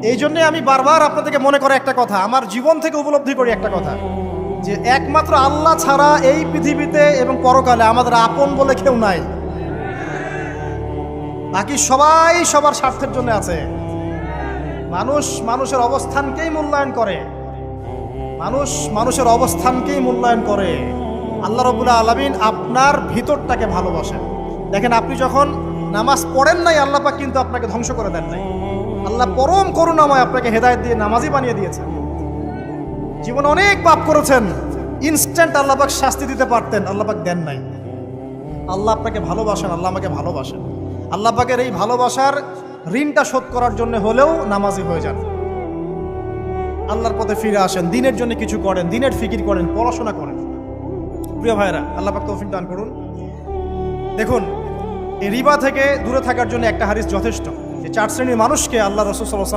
এই জন্যে আমি বারবার আপনাদেরকে মনে করে একটা কথা, আমার জীবন থেকে উপলব্ধি করি একটা কথা, যে একমাত্র আল্লাহ ছাড়া এই পৃথিবীতে এবং পরকালে আমাদের আপন বলে কেউ নাই। বাকি সবাই সবার স্বার্থের জন্য আছে। মানুষ মানুষের অবস্থানকেই মূল্যায়ন করে, মানুষ মানুষের অবস্থানকেই মূল্যায়ন করে। আল্লাহ রাব্বুল আলামিন আপনার ভিতরটাকে ভালোবাসেন। দেখেন, আপনি যখন নামাজ পড়েন নাই, আল্লাহ পাক কিন্তু আপনাকে ধ্বংস করে দেন নাই। আল্লাহ পরম করুণাময় আপনাকে হেদায়েত দিয়ে নামাজি বানিয়ে দিয়েছেন। জীবনে অনেক পাপ করেছেন, ইনস্ট্যান্ট আল্লাহ পাক শাস্তি দিতে পারতেন, আল্লাহ পাক দেন নাই। আল্লাহ আপনাকে ভালোবাসেন, আল্লাহ আমাকে ভালোবাসেন। আল্লাহ পাকের এই ভালোবাসার ঋণটা শোধ করার জন্য হলেও নামাজি হয়ে যান, আল্লাহর পথে ফিরে আসেন, দিনের জন্য কিছু করেন, দিনের ফিকির করেন, পড়াশোনা করেন। প্রিয় ভাইরা, আল্লাহ পাক তৌফিক দান করুন। দেখুন, এই রিবা থেকে দূরে থাকার জন্য একটা হাদিস যথেষ্ট, যে 4 শ্রেণীর মানুষকে আল্লাহ রাসূল সাল্লাল্লাহু আলাইহি ওয়াসাল্লাম